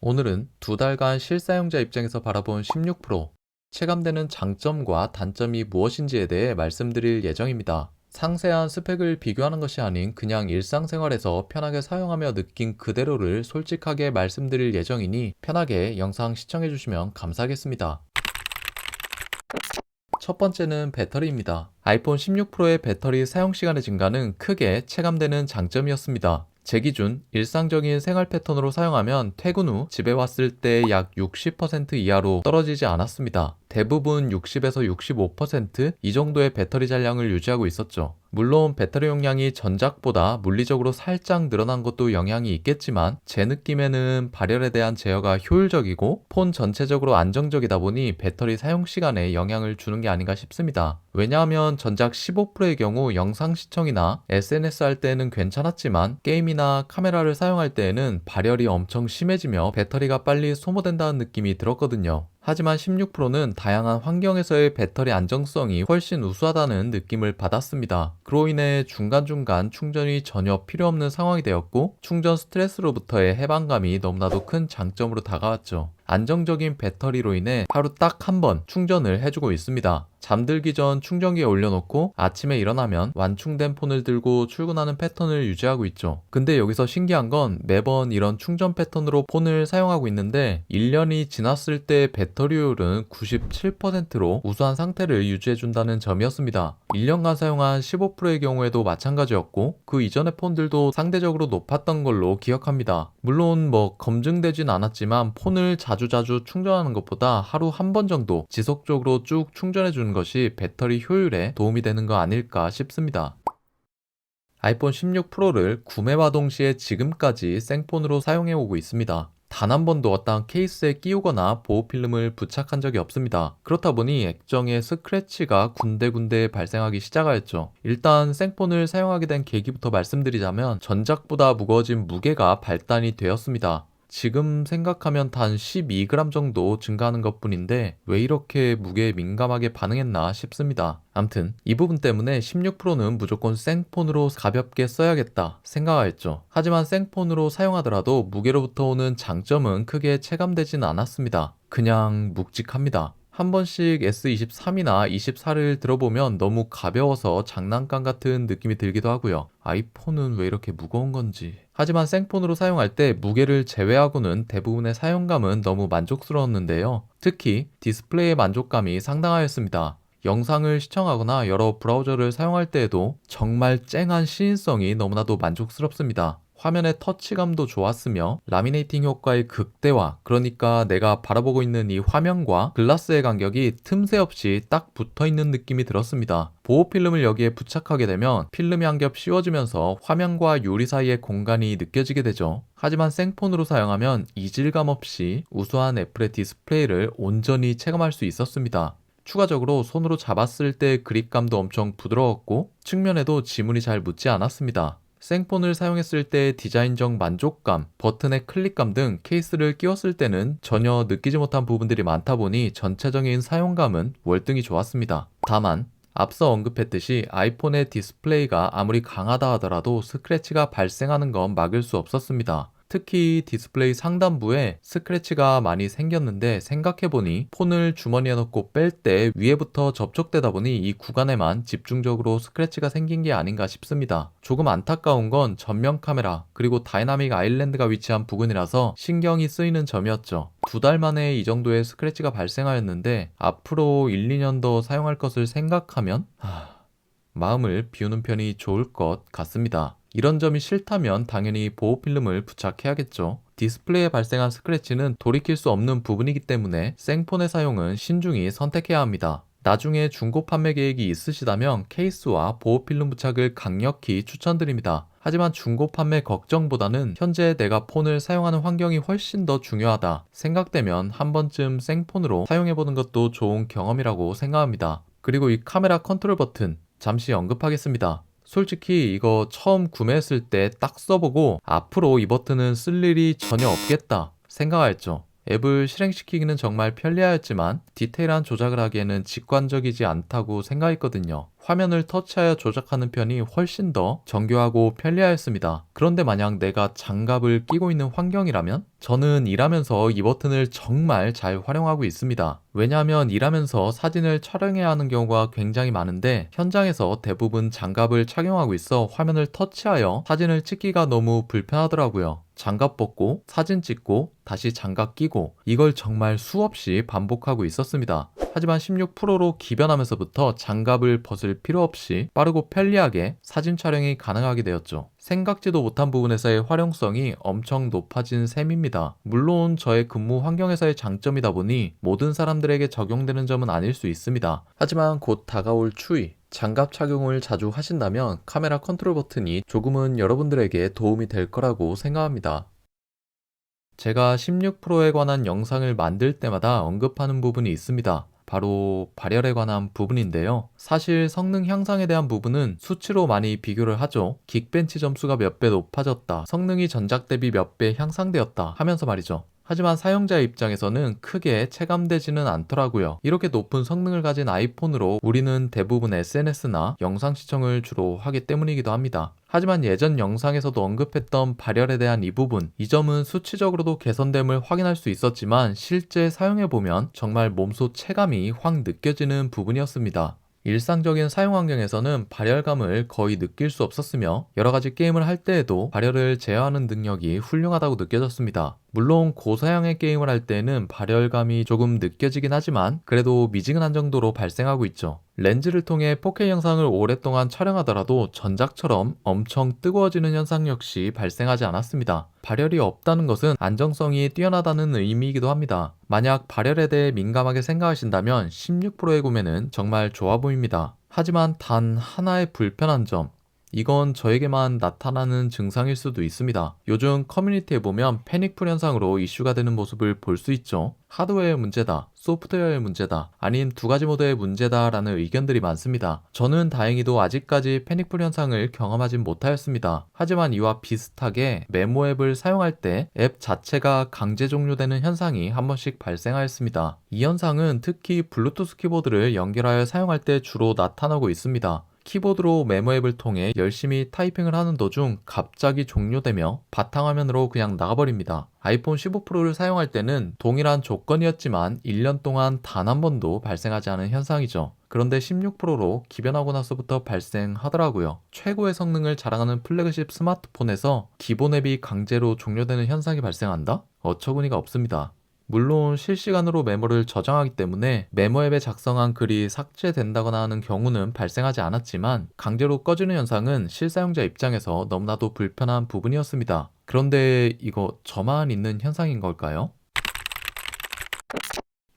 오늘은 두 달간 실사용자 입장에서 바라본 16 프로, 체감되는 장점과 단점이 무엇인지에 대해 말씀드릴 예정입니다. 상세한 스펙을 비교하는 것이 아닌 그냥 일상생활에서 편하게 사용하며 느낀 그대로를 솔직하게 말씀드릴 예정이니 편하게 영상 시청해주시면 감사하겠습니다. 첫 번째는 배터리입니다. 아이폰 16 프로의 배터리 사용시간의 증가는 크게 체감되는 장점이었습니다. 제 기준 일상적인 생활 패턴으로 사용하면 퇴근 후 집에 왔을 때 약 60% 이하로 떨어지지 않았습니다. 대부분 60에서 65% 정도의 배터리 잔량을 유지하고 있었죠. 물론 배터리 용량이 전작보다 물리적으로 살짝 늘어난 것도 영향이 있겠지만 제 느낌에는 발열에 대한 제어가 효율적이고 폰 전체적으로 안정적이다 보니 배터리 사용 시간에 영향을 주는 게 아닌가 싶습니다. 왜냐하면 전작 15 프로의 경우 영상 시청이나 SNS 할 때는 괜찮았지만 게임이나 카메라를 사용할 때에는 발열이 엄청 심해지며 배터리가 빨리 소모된다는 느낌이 들었거든요. 하지만 16 프로는 다양한 환경에서의 배터리 안정성이 훨씬 우수하다는 느낌을 받았습니다. 그로 인해 중간중간 충전이 전혀 필요 없는 상황이 되었고 충전 스트레스로부터의 해방감이 너무나도 큰 장점으로 다가왔죠. 안정적인 배터리로 인해 하루 딱 한 번 충전을 해주고 있습니다. 잠들기 전 충전기에 올려놓고 아침에 일어나면 완충된 폰을 들고 출근하는 패턴을 유지하고 있죠. 근데 여기서 신기한 건 매번 이런 충전 패턴으로 폰을 사용하고 있는데 1년이 지났을 때 배터리율은 97%로 우수한 상태를 유지해준다는 점이었습니다. 1년간 사용한 15 프로의 경우에도 마찬가지였고 그 이전의 폰들도 상대적으로 높았던 걸로 기억합니다. 물론 검증되진 않았지만 폰을 자주자주 충전하는 것보다 하루 한 번 정도 지속적으로 쭉 충전해주는 것이 배터리 효율에 도움이 되는 거 아닐까 싶습니다. 아이폰 16 프로를 구매와 동시에 지금까지 생폰으로 사용해오고 있습니다. 단 한 번도 어떤 케이스에 끼우거나 보호필름을 부착한 적이 없습니다. 그렇다 보니 액정의 스크래치가 군데군데 발생하기 시작하였죠. 일단 생폰을 사용하게 된 계기부터 말씀드리자면 전작보다 무거워진 무게가 발단이 되었습니다. 지금 생각하면 단 12g 정도 증가하는 것뿐인데 왜 이렇게 무게에 민감하게 반응했나 싶습니다. 암튼 이 부분 때문에 16 프로는 무조건 생폰으로 가볍게 써야겠다 생각하였죠. 하지만 생폰으로 사용하더라도 무게로부터 오는 장점은 크게 체감되진 않았습니다. 그냥 묵직합니다. 한 번씩 S23이나 24를 들어보면 너무 가벼워서 장난감 같은 느낌이 들기도 하고요. 아이폰은 왜 이렇게 무거운 건지. 하지만 생폰으로 사용할 때 무게를 제외하고는 대부분의 사용감은 너무 만족스러웠는데요. 특히 디스플레이의 만족감이 상당하였습니다. 영상을 시청하거나 여러 브라우저를 사용할 때에도 정말 쨍한 시인성이 너무나도 만족스럽습니다. 화면의 터치감도 좋았으며 라미네이팅 효과의 극대화, 그러니까 내가 바라보고 있는 이 화면과 글라스의 간격이 틈새 없이 딱 붙어있는 느낌이 들었습니다. 보호필름을 여기에 부착하게 되면 필름이 한 겹 씌워지면서 화면과 유리 사이의 공간이 느껴지게 되죠. 하지만 생폰으로 사용하면 이질감 없이 우수한 애플의 디스플레이를 온전히 체감할 수 있었습니다. 추가적으로 손으로 잡았을 때 그립감도 엄청 부드러웠고 측면에도 지문이 잘 묻지 않았습니다. 생폰을 사용했을 때 디자인적 만족감, 버튼의 클릭감 등 케이스를 끼웠을 때는 전혀 느끼지 못한 부분들이 많다 보니 전체적인 사용감은 월등히 좋았습니다. 다만 앞서 언급했듯이 아이폰의 디스플레이가 아무리 강하다 하더라도 스크래치가 발생하는 건 막을 수 없었습니다. 특히 디스플레이 상단부에 스크래치가 많이 생겼는데 생각해보니 폰을 주머니에 넣고 뺄 때 위에부터 접촉되다 보니 이 구간에만 집중적으로 스크래치가 생긴 게 아닌가 싶습니다. 조금 안타까운 건 전면 카메라 그리고 다이나믹 아일랜드가 위치한 부근이라서 신경이 쓰이는 점이었죠. 2달 만에 이 정도의 스크래치가 발생하였는데 앞으로 1, 2년 더 사용할 것을 생각하면 마음을 비우는 편이 좋을 것 같습니다. 이런 점이 싫다면 당연히 보호필름을 부착해야겠죠. 디스플레이에 발생한 스크래치는 돌이킬 수 없는 부분이기 때문에 생폰의 사용은 신중히 선택해야 합니다. 나중에 중고 판매 계획이 있으시다면 케이스와 보호필름 부착을 강력히 추천드립니다. 하지만 중고 판매 걱정보다는 현재 내가 폰을 사용하는 환경이 훨씬 더 중요하다 생각되면 한 번쯤 생폰으로 사용해보는 것도 좋은 경험이라고 생각합니다. 그리고 이 카메라 컨트롤 버튼 잠시 언급하겠습니다. 솔직히 이거 처음 구매했을 때 딱 써보고 앞으로 이 버튼은 쓸 일이 전혀 없겠다 생각하였죠. 앱을 실행시키기는 정말 편리하였지만 디테일한 조작을 하기에는 직관적이지 않다고 생각했거든요. 화면을 터치하여 조작하는 편이 훨씬 더 정교하고 편리하였습니다. 그런데 만약 내가 장갑을 끼고 있는 환경이라면 저는 일하면서 이 버튼을 정말 잘 활용하고 있습니다. 왜냐하면 일하면서 사진을 촬영해야 하는 경우가 굉장히 많은데 현장에서 대부분 장갑을 착용하고 있어 화면을 터치하여 사진을 찍기가 너무 불편하더라고요. 장갑 벗고 사진 찍고 다시 장갑 끼고 이걸 정말 수없이 반복하고 있었습니다. 하지만 16 프로로 기변하면서부터 장갑을 벗을 필요 없이 빠르고 편리하게 사진 촬영이 가능하게 되었죠. 생각지도 못한 부분에서의 활용성이 엄청 높아진 셈입니다. 물론 저의 근무 환경에서의 장점이다 보니 모든 사람들에게 적용되는 점은 아닐 수 있습니다. 하지만 곧 다가올 추위, 장갑 착용을 자주 하신다면 카메라 컨트롤 버튼이 조금은 여러분들에게 도움이 될 거라고 생각합니다. 제가 16 프로에 관한 영상을 만들 때마다 언급하는 부분이 있습니다. 바로 발열에 관한 부분인데요. 사실 성능 향상에 대한 부분은 수치로 많이 비교를 하죠. 긱벤치 점수가 몇 배 높아졌다, 성능이 전작 대비 몇 배 향상되었다 하면서 말이죠. 하지만 사용자의 입장에서는 크게 체감되지는 않더라고요. 이렇게 높은 성능을 가진 아이폰으로 우리는 대부분 SNS나 영상 시청을 주로 하기 때문이기도 합니다. 하지만 예전 영상에서도 언급했던 발열에 대한 이 부분, 이 점은 수치적으로도 개선됨을 확인할 수 있었지만 실제 사용해보면 정말 몸소 체감이 확 느껴지는 부분이었습니다. 일상적인 사용 환경에서는 발열감을 거의 느낄 수 없었으며 여러가지 게임을 할 때에도 발열을 제어하는 능력이 훌륭하다고 느껴졌습니다. 물론 고사양의 게임을 할 때에는 발열감이 조금 느껴지긴 하지만 그래도 미지근한 정도로 발생하고 있죠. 렌즈를 통해 4K 영상을 오랫동안 촬영하더라도 전작처럼 엄청 뜨거워지는 현상 역시 발생하지 않았습니다. 발열이 없다는 것은 안정성이 뛰어나다는 의미이기도 합니다. 만약 발열에 대해 민감하게 생각하신다면 16 프로의 구매는 정말 좋아 보입니다. 하지만 단 하나의 불편한 점, 이건 저에게만 나타나는 증상일 수도 있습니다. 요즘 커뮤니티에 보면 패닉풀 현상으로 이슈가 되는 모습을 볼 수 있죠. 하드웨어의 문제다, 소프트웨어의 문제다, 아님 두 가지 모드의 문제다 라는 의견들이 많습니다. 저는 다행히도 아직까지 패닉풀 현상을 경험하진 못하였습니다. 하지만 이와 비슷하게 메모 앱을 사용할 때 앱 자체가 강제 종료되는 현상이 한 번씩 발생하였습니다. 이 현상은 특히 블루투스 키보드를 연결하여 사용할 때 주로 나타나고 있습니다. 키보드로 메모 앱을 통해 열심히 타이핑을 하는 도중 갑자기 종료되며 바탕화면으로 그냥 나가버립니다. 아이폰 15 프로를 사용할 때는 동일한 조건이었지만 1년 동안 단 한 번도 발생하지 않은 현상이죠. 그런데 16 프로로 기변하고 나서부터 발생하더라고요. 최고의 성능을 자랑하는 플래그십 스마트폰에서 기본 앱이 강제로 종료되는 현상이 발생한다? 어처구니가 없습니다. 물론 실시간으로 메모를 저장하기 때문에 메모 앱에 작성한 글이 삭제된다거나 하는 경우는 발생하지 않았지만 강제로 꺼지는 현상은 실사용자 입장에서 너무나도 불편한 부분이었습니다. 그런데 이거 저만 있는 현상인 걸까요?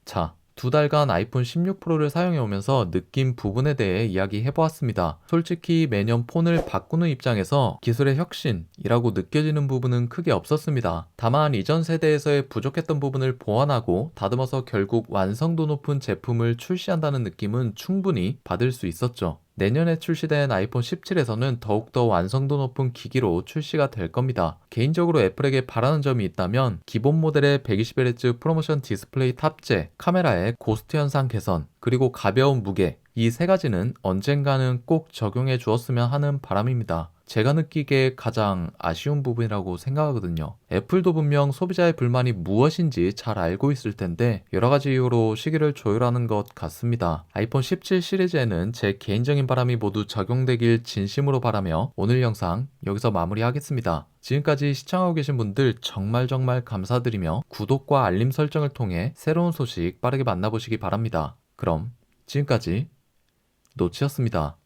자, 2달간 아이폰 16 프로를 사용해오면서 느낀 부분에 대해 이야기해보았습니다. 솔직히 매년 폰을 바꾸는 입장에서 기술의 혁신이라고 느껴지는 부분은 크게 없었습니다. 다만 이전 세대에서의 부족했던 부분을 보완하고 다듬어서 결국 완성도 높은 제품을 출시한다는 느낌은 충분히 받을 수 있었죠. 내년에 출시된 아이폰 17에서는 더욱더 완성도 높은 기기로 출시가 될 겁니다. 개인적으로 애플에게 바라는 점이 있다면 기본 모델의 120Hz 프로모션 디스플레이 탑재, 카메라의 고스트 현상 개선, 그리고 가벼운 무게, 이 세 가지는 언젠가는 꼭 적용해 주었으면 하는 바람입니다. 제가 느끼기에 가장 아쉬운 부분이라고 생각하거든요. 애플도 분명 소비자의 불만이 무엇인지 잘 알고 있을 텐데 여러 가지 이유로 시기를 조율하는 것 같습니다. 아이폰 17 시리즈에는 제 개인적인 바람이 모두 적용되길 진심으로 바라며 오늘 영상 여기서 마무리하겠습니다. 지금까지 시청하고 계신 분들 정말 감사드리며 구독과 알림 설정을 통해 새로운 소식 빠르게 만나보시기 바랍니다. 그럼 지금까지 노치였습니다.